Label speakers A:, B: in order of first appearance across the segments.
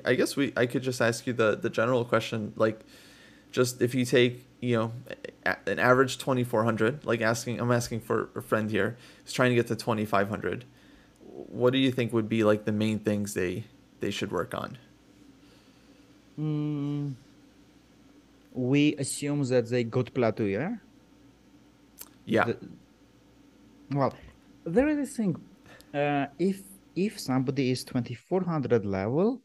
A: I guess I could just ask you the general question, like just if you take an average 2400, like I'm asking for a friend here who's trying to get to 2500. What do you think would be like the main things they should work on?
B: Mm, we assume that they got plateau, yeah?
A: Yeah.
B: The, well, there is a thing. If somebody is 2400 level,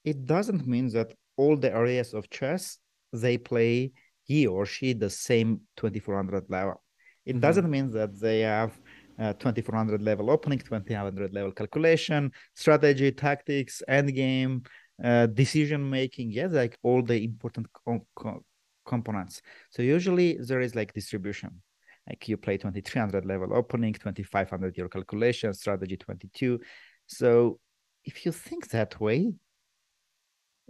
B: it doesn't mean that all the areas of chess they play he or she the same 2400 level. It
A: Mm-hmm.
B: doesn't mean that they have 2400 level opening, 2000 level calculation, strategy, tactics, endgame, decision making. Yeah, like all the important components. So usually there is like distribution. Like you play 2300 level opening, 2500 your calculation, strategy 22. So if you think that way,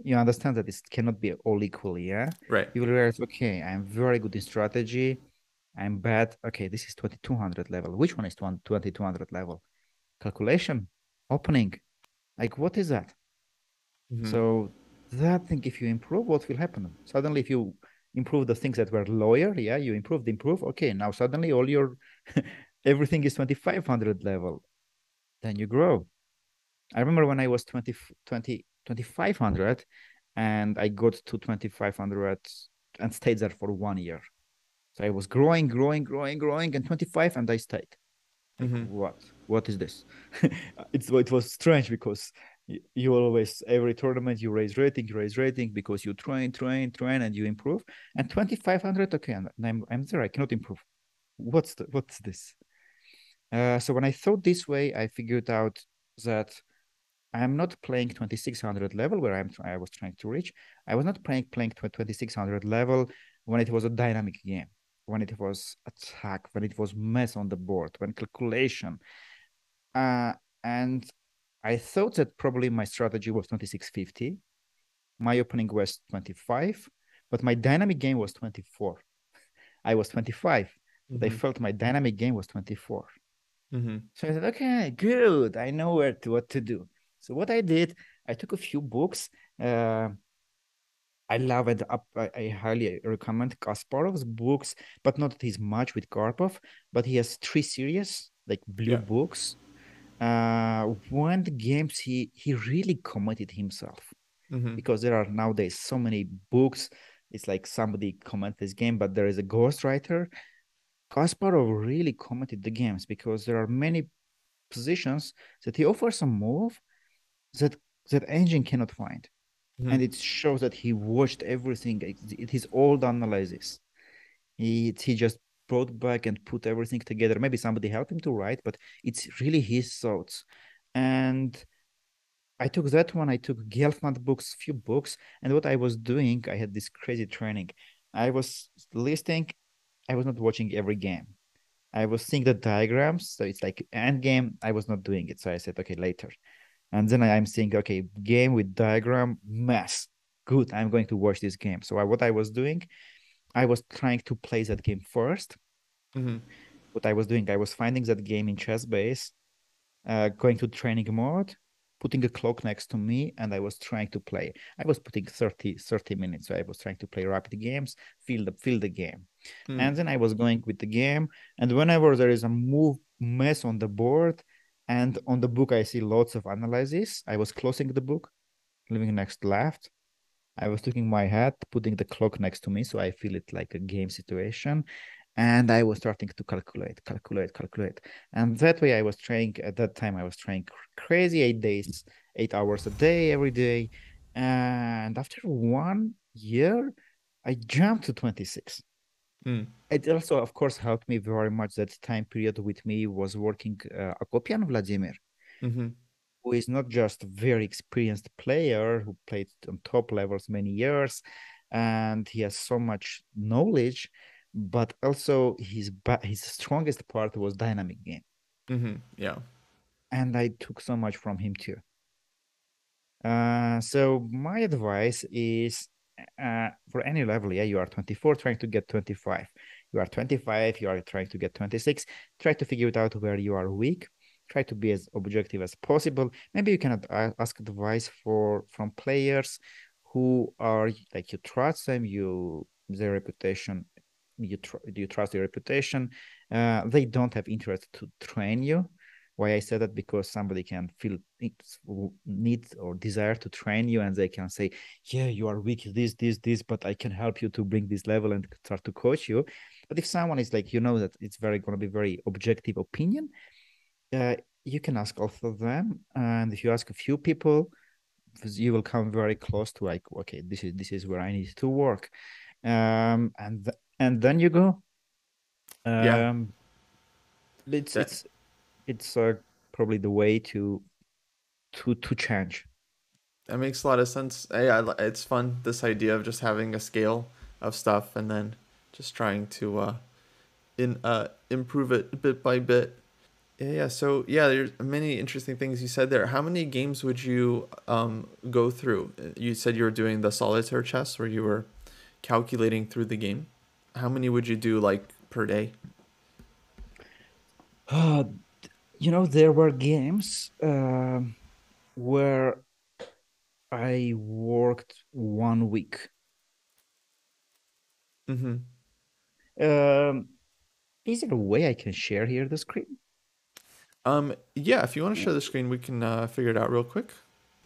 B: you understand that it cannot be all equally, yeah?
A: Right.
B: You will realize, okay, I'm very good in strategy. I'm bad. Okay, this is 2200 level. Which one is 2200 level? Calculation, opening. Like, what is that?
A: Mm-hmm.
B: So that thing, if you improve, what will happen? Suddenly, if you improve the things that were lower, yeah, you improve. Okay, now suddenly all your everything is 2500 level. Then you grow. I remember when I was 2500 and I got to 2500 and stayed there for 1 year. So I was growing, and 25 and I stayed. Like,
A: Mm-hmm.
B: what? What is this? It was strange because you always, every tournament, you raise rating because you train, and you improve. And 2500, okay, and I'm there. I cannot improve. What's this? So when I thought this way, I figured out that I'm not playing 2600 level where I was trying to reach. I was not playing 2600 level when it was a dynamic game, when it was attack, when it was mess on the board, when calculation. Uh, and I thought that probably my strategy was 2650. My opening was 25, but my dynamic game was 24. I was 25, but I
A: Mm-hmm.
B: felt my dynamic game was 24.
A: Mm-hmm.
B: So I said, okay, good. I know what to do. So what I did, I took a few books. Uh, I love it. I highly recommend Kasparov's books, but not as much with Karpov. But he has three series, like blue
A: Yeah.
B: books. One the games he really committed himself
A: Mm-hmm.
B: because there are nowadays so many books. It's like somebody comment this game, but there is a ghostwriter. Kasparov really committed the games because there are many positions that he offers a move that engine cannot find,
A: Mm-hmm.
B: and it shows that he watched everything. It is all the analysis. He just brought back and put everything together. Maybe somebody helped him to write, but it's really his thoughts. And I took that one. I took Gelfand books, few books, and what I was doing, I had this crazy training. I was listening. I was not watching every game. I was seeing the diagrams. So it's like end game. I was not doing it. So I said, okay, later. And then I'm seeing, okay, game with diagram, mess. Good, I'm going to watch this game. So what I was doing, I was trying to play that game first.
A: Mm-hmm.
B: What I was doing, I was finding that game in chess base, going to training mode, putting a clock next to me, and I was trying to play. I was putting 30 minutes. So I was trying to play rapid games, feel the game.
A: Mm-hmm.
B: And then I was going with the game. And whenever there is a move mess on the board, and on the book I see lots of analysis, I was closing the book, leaving next left. I was taking my hat, putting the clock next to me, so I feel it like a game situation. And I was starting to calculate. And that way I was training at that time, I was training crazy 8 days, 8 hours a day, every day. And after 1 year, I jumped to 26.
A: Mm-hmm.
B: It also, of course, helped me very much. That time period with me was working Akopian Vladimir,
A: Mm-hmm.
B: who is not just a very experienced player who played on top levels many years, and he has so much knowledge, but also his strongest part was dynamic game,
A: Mm-hmm. Yeah.
B: and I took so much from him too. So my advice is, for any level, yeah, you are 24 trying to get 25. You are 25, you are trying to get 26. Try to figure it out where you are weak. try to be as objective as possible. Maybe you can ask advice from players who are like you trust them, their reputation, you trust your reputation. They don't have interest to train you. Why I said that? Because somebody can feel need or desire to train you, and they can say, "Yeah, you are weak, this, but I can help you to bring this level and start to coach you." But if someone is like, that it's very going to be very objective opinion, uh, you can ask also them, and if you ask a few people, you will come very close to like, okay, this is where I need to work, and then you go.
A: Yeah,
B: Um, it's
A: that
B: it's it's probably the way to change.
A: that makes a lot of sense. It's fun, this idea of just having a scale of stuff and then just trying to improve it bit by bit. Yeah, yeah. So yeah, there's many interesting things you said there. How many games would you go through? You said you were doing the solitaire chess where you were calculating through the game. How many would you do like per day?
B: Uh, there were games where I worked 1 week.
A: Mm-hmm.
B: Um, is there a way I can share here the screen?
A: Yeah, if you want to share the screen, we can figure it out real quick.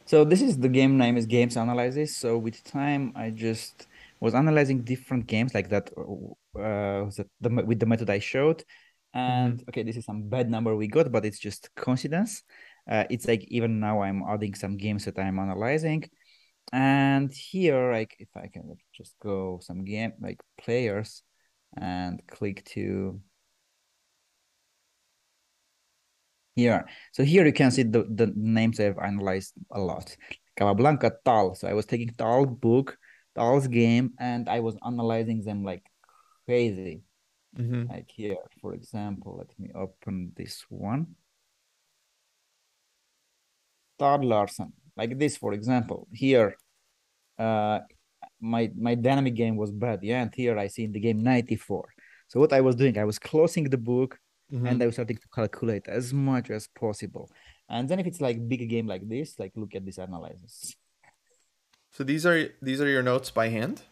B: So this is the game name is Games Analysis. So with time, I just was analyzing different games like that, with the method I showed.
A: Mm-hmm.
B: And okay, this is some bad number we got, but it's just coincidence. It's like even now I'm adding some games that I'm analyzing. And here, like if I can just go some game like players and click to here. So here you can see the names I've analyzed a lot. Capablanca, Tal. So I was taking Tal's book, Tal's game, and I was analyzing them like crazy.
A: Mm-hmm.
B: Like here, for example, let me open this one. Todd Larson. Like this, for example. Here, uh my dynamic game was bad. Yeah, and here I see in the game 94. So what I was doing, I was closing the book
A: Mm-hmm.
B: and I was starting to calculate as much as possible. And then if it's like big game like this, like look at this analysis.
A: So these are your notes by hand?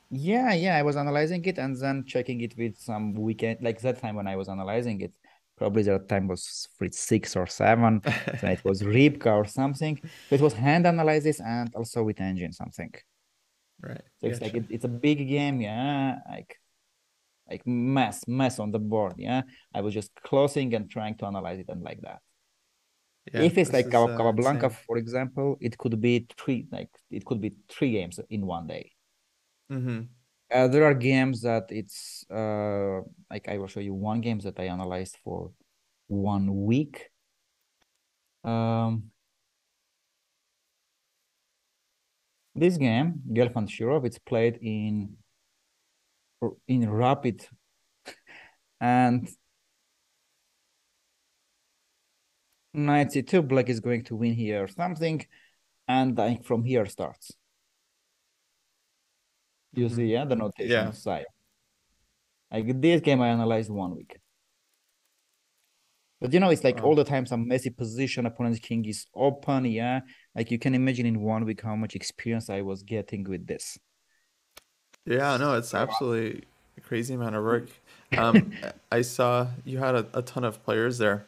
B: Yeah, I was analyzing it and then checking it with some weekend. Like that time when I was analyzing it, probably that time was for 6 or 7. So it was Ribka or something. So it was hand analysis and also with engine something.
A: Right.
B: So it's like
A: Gotcha.
B: it's a big game, yeah. Like mess on the board, yeah. I was just closing and trying to analyze it and like that.
A: Yeah,
B: If it's
A: this
B: like
A: is
B: Capablanca,
A: insane.
B: for example, it could be three games in one day.
A: Mm-hmm.
B: There are games that it's like I will show you one game that I analyzed for 1 week. Um, this game, Gelfand Shirov, it's played in rapid, and knight c2, black is going to win here or something, and like from here starts. You
A: Mm-hmm.
B: see, yeah, the notation
A: Yeah.
B: of side. Like this game I analyzed 1 week. But it's like
A: Wow.
B: all the time some messy position, opponent's king is open, yeah. Like you can imagine in 1 week how much experience I was getting with this.
A: Yeah, no, it's
B: So,
A: absolutely a crazy amount of work. I saw you had a ton of players there.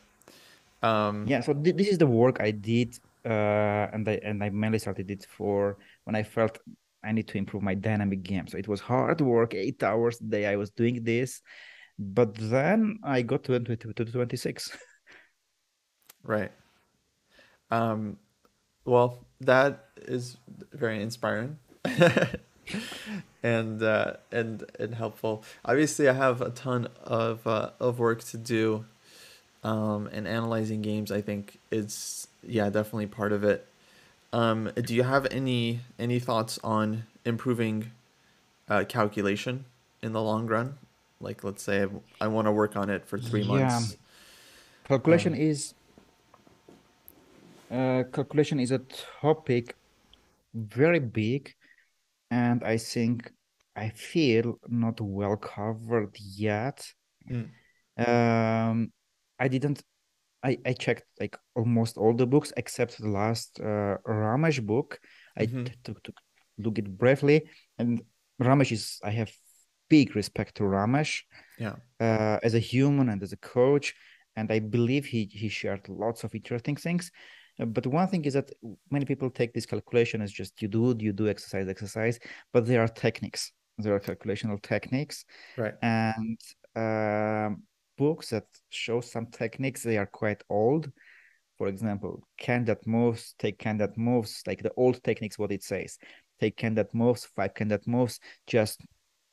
A: Um,
B: yeah, so this is the work I did, and I mainly started it for when I felt I need to improve my dynamic game. So it was hard work, 8 hours a day I was doing this, but then I got to 26.
A: right. Um, well, that is very inspiring and helpful. Obviously, I have a ton of work to do. And analyzing games, I think is yeah definitely part of it. Do you have any thoughts on improving calculation in the long run? Like, let's say I want to work on it for three
B: Yeah,
A: months.
B: calculation
A: Um,
B: is calculation is a topic very big, and I think I feel not well covered yet.
A: mm,
B: Um, I didn't. I checked like almost all the books except the last Ramesh book. I
A: Mm-hmm.
B: took to look it briefly, and Ramesh is I have big respect to Ramesh
A: Yeah.
B: as a human and as a coach, and I believe he shared lots of interesting things. But one thing is that many people take this calculation as just you do exercise, but there are techniques, there are calculational techniques,
A: Right.
B: and um, books that show some techniques they are quite old. For example, candidate moves, take candidate moves, like the old techniques, what it says. Take candidate moves, five candidate moves, just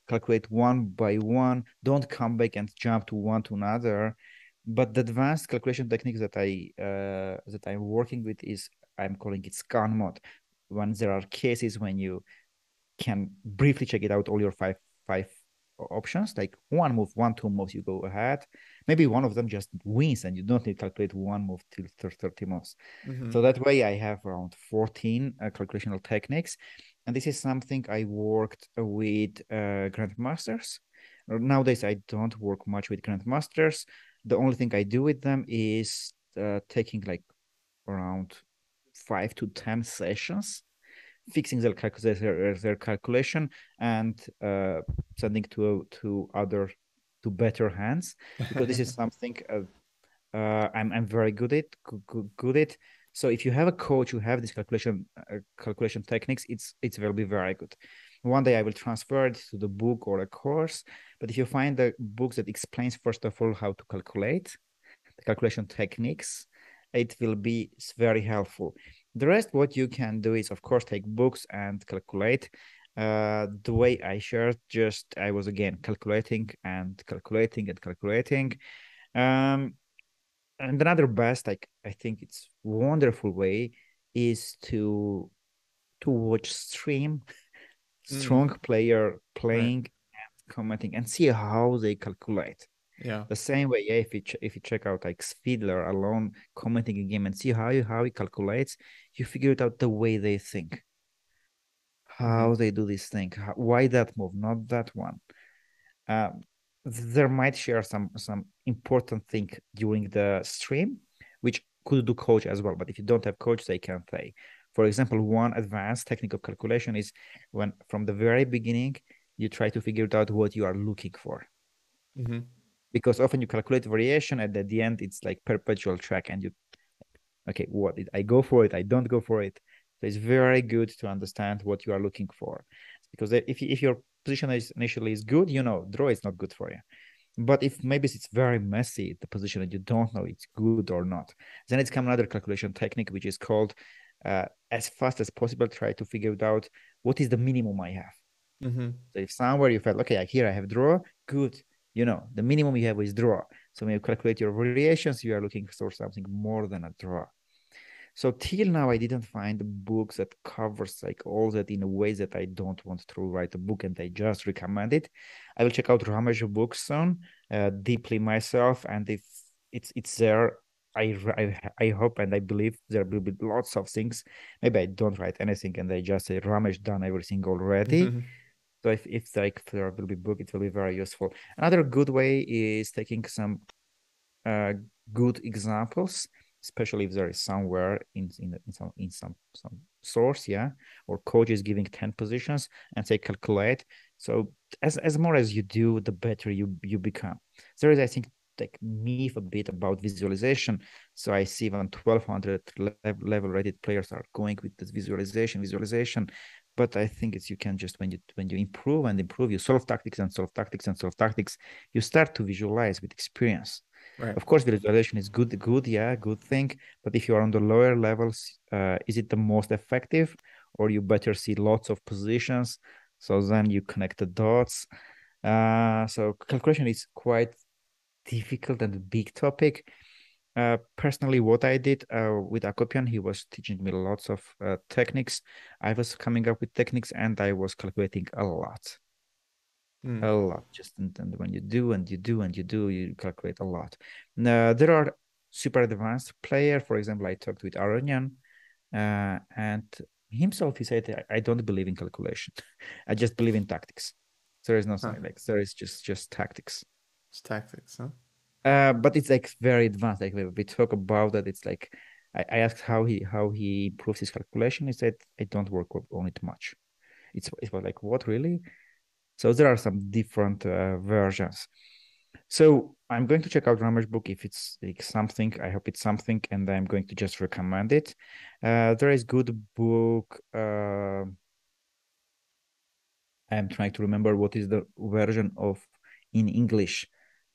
B: calculate one by one. Don't come back and jump to one to another. But the advanced calculation techniques that I'm working with is I'm calling it scan mode. When there are cases when you can briefly check it out all your five options, like one move, one, two moves, you go ahead. Maybe one of them just wins and you don't need to calculate one move till 30 moves.
A: Mm-hmm.
B: So that way I have around 14 calculational techniques. And this is something I worked with grandmasters. Nowadays, I don't work much with grandmasters. The only thing I do with them is taking like around 5 to 10 sessions, fixing their calculation and sending to better hands, because this is something I'm very good at. So if you have a coach who have this calculation techniques, it will be very good. One day I will transfer it to the book or a course. But if you find the books that explains first of all how to calculate the calculation techniques, it will be very helpful. The rest, what you can do is, of course, take books and calculate. The way I shared, just I was again calculating and calculating and calculating. Um, and another best, like I think it's wonderful way, is to watch stream
A: Mm.
B: strong player
A: Right.
B: playing and commenting and see how they calculate.
A: Yeah.
B: The same way, yeah, if you check out like Fiedler alone commenting a game and see how he calculates, you figure it out the way they think,
A: Mm-hmm.
B: how they do this thing, why that move, not that one. Um, there might share some important thing during the stream, which could do coach as well. But if you don't have coach, they can't play. For example, one advanced technical calculation is when from the very beginning you try to figure out what you are looking for,
A: Mm-hmm.
B: because often you calculate variation and at the end it's like perpetual track and you okay, what did I go for it, I don't go for it. So it's very good to understand what you are looking for, because if your position is initially is good, you know draw is not good for you. But if maybe it's very messy the position and you don't know it's good or not, then it's come another calculation technique which is called as fast as possible try to figure it out what is the minimum I have.
A: Mm-hmm.
B: So if somewhere you felt, okay, here I have draw, good. You know, the minimum you have is draw. So when you calculate your variations, you are looking for something more than a draw. So till now, I didn't find books that covers like all that in a way that I don't want to write a book and I just recommend it. I will check out Ramesh books soon, deeply myself, and if it's there, I hope and I believe there will be lots of things. Maybe I don't write anything and I just say Ramesh done everything already.
A: Mm-hmm.
B: So if like there will be book, it will be very useful. Another good way is taking some uh, good examples, especially if there is somewhere in some source, yeah, or coach is giving 10 positions and say calculate. So as more as you do, the better you become. There is, I think, like myth a bit about visualization. So I see even 1200 level rated players are going with this visualization. But I think it's you can just when you improve and improve, you solve tactics and solve tactics and solve tactics, you start to visualize with experience.
A: Right.
B: Of course, visualization is good, yeah, good thing. But if you are on the lower levels, is it the most effective, or you better see lots of positions? So then you connect the dots. So calculation is quite difficult and a big topic. Personally, what I did with Akopian, he was teaching me lots of techniques. I was coming up with techniques and I was calculating a lot,
A: Mm.
B: a lot. Just and when you do and you do and you do, you calculate a lot. There are super advanced player. For example, I talked with Aronyan, and himself he said, I don't believe in calculation. I just believe in tactics. There is no
A: Huh.
B: like there is just tactics.
A: It's tactics, huh?
B: But it's like very advanced. Like we talk about that. It's like I asked how he improves his calculation. He said I don't work on it much. It was like what really? So there are some different versions. So I'm going to check out Ramesh book if it's like something. I hope it's something, and I'm going to just recommend it. There is good book. I'm trying to remember what is the version of in English.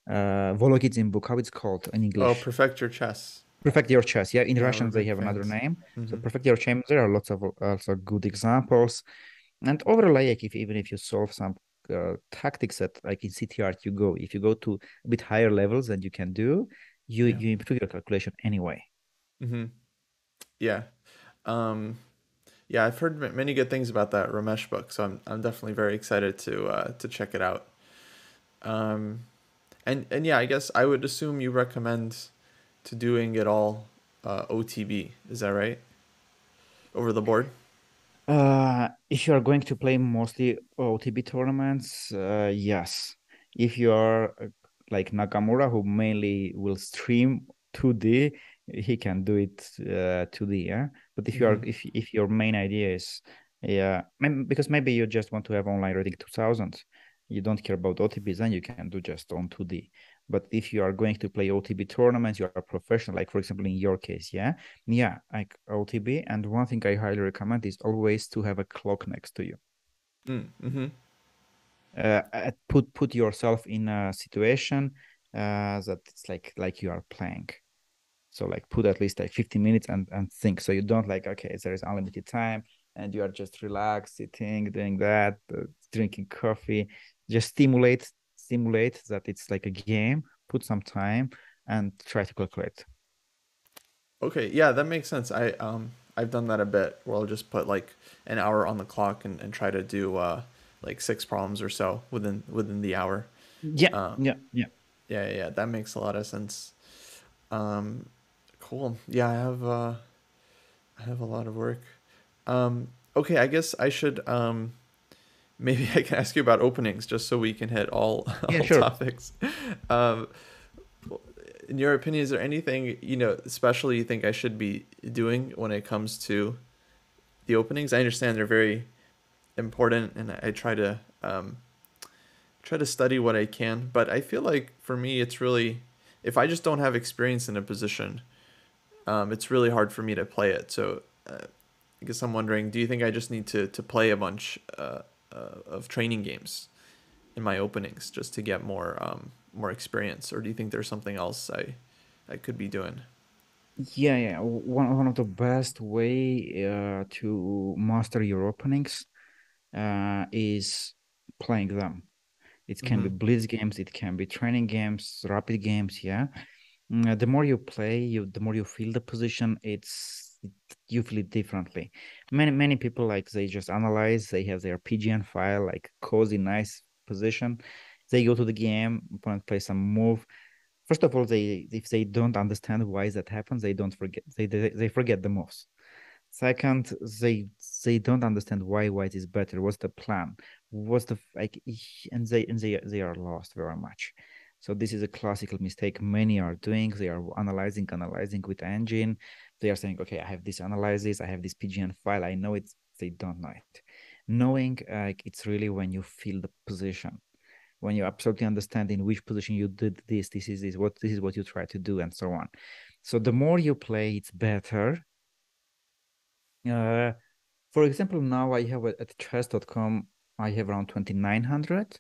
B: Volokitsin book, how it's called in
A: Oh,
B: English.
A: perfect your chess.
B: Perfect Your Chess. Yeah, in
A: Yeah, we're
B: Russian they
A: big
B: have another
A: fans.
B: name. So
A: Hmm.
B: Perfect Your Chess. There are lots of also good examples. And overall, like if even if you solve some tactics that like in CTR if you go to a bit higher levels than you can do, you
A: Yeah.
B: you improve your calculation anyway.
A: Hmm. Yeah. Um, yeah, I've heard many good things about that Ramesh book, so I'm definitely very excited to check it out. Um, and yeah, I guess I would assume you recommend to doing it all OTB. Is that right? Over the board?
B: If you are going to play mostly OTB tournaments, yes. If you are like Nakamura, who mainly will stream 2D, he can do it 2D, yeah. But if you are
A: Hmm.
B: if your main idea is yeah, because maybe you just want to have online rating 2000, you don't care about OTBs, then you can do just on 2D. But if you are going to play OTB tournaments, you are a professional, like for example in your case, yeah, yeah, like OTB. And one thing I highly recommend is always to have a clock next to you.
A: Mm-hmm.
B: Put yourself in a situation that it's like you are playing. So like put at least like 15 minutes and think. So you don't like, okay, there is unlimited time and you are just relaxed, sitting, doing that, drinking coffee. Just stimulate that it's like a game, put some time and try to calculate.
A: Okay, yeah, that makes sense. I've done that a bit where I'll just put like an hour on the clock and try to do like six problems or so within the hour.
B: Yeah,
A: Um,
B: yeah, yeah.
A: yeah, yeah, that makes a lot of sense. Um, cool. Yeah, I have a lot of work. Okay, I guess I should maybe I can ask you about openings just so we can hit all
B: Yeah,
A: all
B: sure.
A: topics. Um, in your opinion, is there anything, especially you think I should be doing when it comes to the openings? I understand they're very important, and I try to study what I can. But I feel like for me, it's really if I just don't have experience in a position, it's really hard for me to play it. So I guess I'm wondering, do you think I just need to play a bunch of training games in my openings just to get more experience, or do you think there's something else I could be doing?
B: Yeah, yeah. One of the best way to master your openings is playing them. It can be
A: Mm-hmm.
B: blitz games, it can be training games, rapid games. Yeah. The more you play, the more you feel the position. You feel it differently. Many people like they just analyze. They have their PGN file like cozy, nice position. They go to the game, opponent play some move. First of all, they if they don't understand why that happens, they don't forget. They forget the moves. Second, they don't understand why white is better. What's the plan? What's the like? And they are lost very much. So this is a classical mistake many are doing. They are analyzing with engine. They are saying, okay, I have this analysis, I have this PGN file. I know it. They don't know it. Knowing it's really when you feel the position, when you absolutely understand in which position you did this is what you try to do, and so on. So the more you play, it's better. Uh, for example, now I have at chess.com, I have around 2900,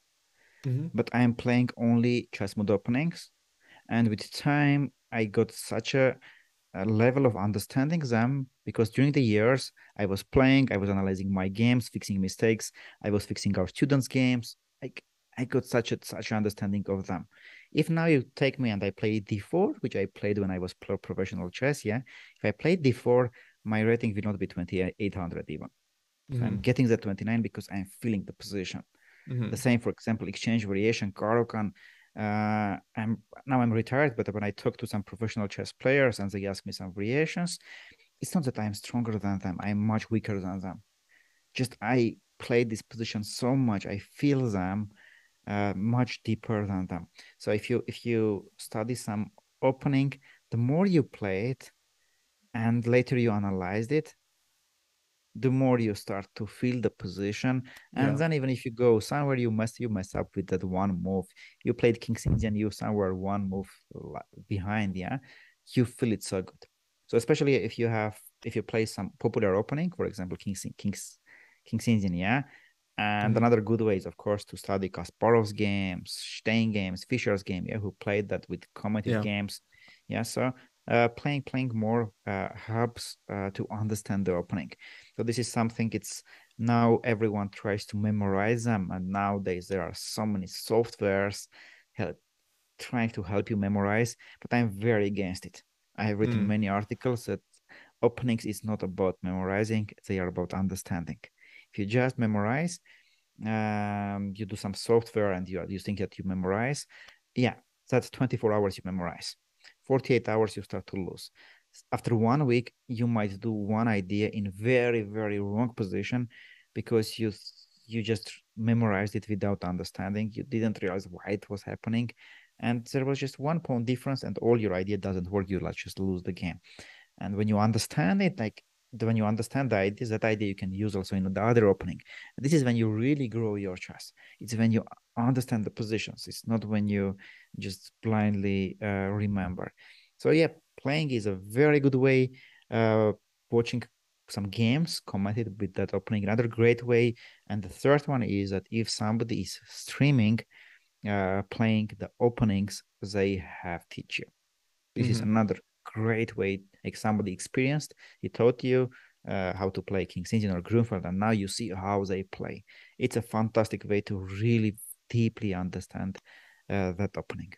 A: Mm-hmm.
B: but I am playing only chess mode openings. And with time, I got such a level of understanding them because during the years I was playing, I was analyzing my games, fixing mistakes, I was fixing our students' games. I got such an understanding of them. If now you take me and I play d4, which I played when I was professional chess, yeah. If I played d4, my rating will not be 2800 even. So
A: Mm-hmm.
B: I'm getting the 29 because I'm feeling the position. The
A: Mm-hmm.
B: same, for example, exchange variation, Karokan. I'm retired, but when I talk to some professional chess players and they ask me some variations, it's not that I'm stronger than them. I'm much weaker than them. Just I play this position so much, I feel them, much deeper than them. So if you study some opening, the more you play it and later you analyzed it, the more you start to feel the position. And
A: Yeah.
B: then even if you go somewhere you mess up with that one move. You played King's Indian, you somewhere one move behind, yeah, you feel it so good. So especially if you play some popular opening, for example, King's Indian, yeah. And
A: Hmm.
B: another good way is, of course, to study Kasparov's games, Stein games, Fischer's game, yeah, who played that with commented
A: Yeah.
B: games. Yeah, so playing more helps to understand the opening. So this is something, it's now everyone tries to memorize them. And nowadays there are so many softwares help, trying to help you memorize, but I'm very against it. I have written
A: Mm.
B: many articles that openings is not about memorizing, they are about understanding. If you just memorize, you do some software and you think that you memorize, yeah, that's 24 hours you memorize. 48 hours you start to lose. After 1 week, you might do one idea in very, very wrong position because you just memorized it without understanding. You didn't realize why it was happening. And there was just 1 pawn difference, and all your idea doesn't work. You like just lose the game. And when you understand it, like when you understand the ideas, that idea you can use also in the other opening. This is when you really grow your chess. It's when you understand the positions. It's not when you just blindly remember. So yeah, playing is a very good way. Watching some games commented with that opening, another great way. And the third one is that if somebody is streaming, playing the openings, they have teach you. This is
A: Hmm.
B: another great way, like somebody experienced, he taught you how to play King Sinjin or Grunfeld, and now you see how they play. It's a fantastic way to really deeply understand that opening.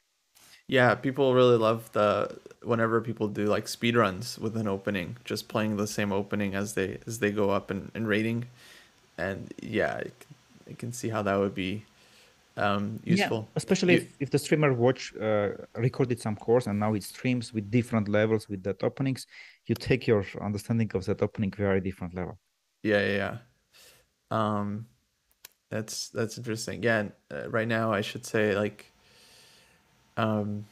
A: Yeah, people really love the whenever people do like speed runs with an opening, just playing the same opening as they go up in rating. And yeah, I can see how that would be
B: Yeah,
A: useful.
B: especially
A: You,
B: if the streamer recorded some course and now it streams with different levels with that openings, you take your understanding of that opening very different level.
A: yeah, yeah, yeah. Um, that's interesting. Yeah, and, right now I should say like um,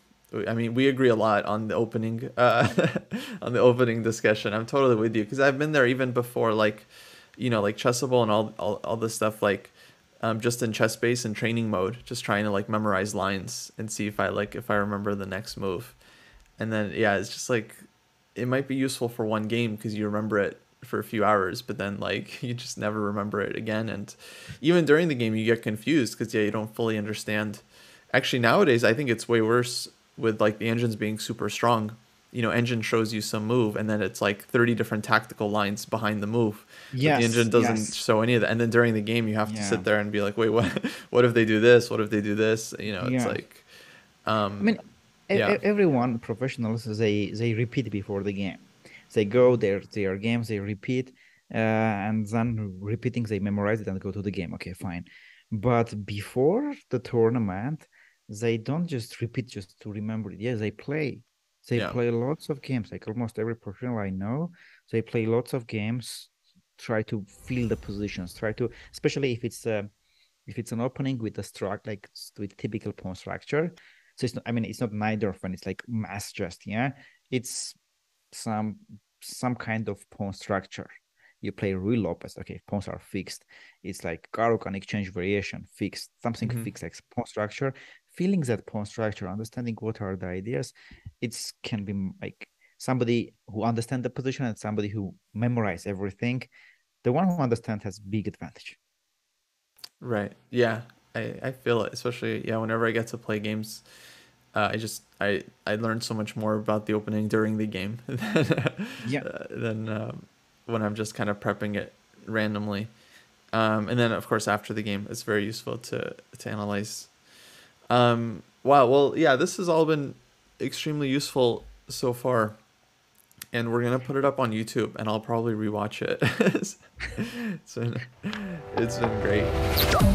A: I mean we agree a lot on the opening on the opening discussion. I'm totally with you because I've been there even before like like Chessable and all this stuff like just in chess base and training mode, just trying to like memorize lines and see if I remember the next move. And then yeah, it's just like it might be useful for one game because you remember it for a few hours, but then like you just never remember it again. And even during the game, you get confused because yeah, you don't fully understand. Actually, nowadays I think it's way worse with like the engines being super strong. Engine shows you some move, and then it's like 30 different tactical lines behind the move, but the
B: Yes,
A: engine doesn't
B: yes.
A: show any of that. And then during the game, you have to
B: Yeah,
A: sit there and be like, wait, what? What if they do this? What if they do this? It's
B: yeah.
A: like,
B: I mean,
A: yeah,
B: everyone professionals they repeat before the game. They go their games, they repeat, and then repeating they memorize it and go to the game. Okay, fine. But before the tournament, they don't just repeat just to remember it. Yeah, they play. They
A: yeah.
B: play lots of games. Like almost every professional I know, they play lots of games. Try to feel the positions. Try to, especially if it's an opening with a struct like with typical pawn structure. So it's not, I mean, it's not neither of one, it's like mass just, yeah, it's some some kind of pawn structure. You play Rui Lopez, okay, pawns are fixed. It's like Garo can exchange variation, fixed, something
A: Hmm.
B: fixed like pawn structure. Feeling that pawn structure, understanding what are the ideas, it's can be like somebody who understand the position and somebody who memorize everything. The one who understands has big advantage.
A: Right. Yeah. I feel it, especially yeah. Whenever I get to play games, I learn so much more about the opening during the game
B: Yeah.
A: than when I'm just kind of prepping it randomly. And then of course after the game, it's very useful to analyze. Wow. Well, yeah. This has all been extremely useful so far, and we're gonna put it up on YouTube, and I'll probably rewatch it. it's been it's been great.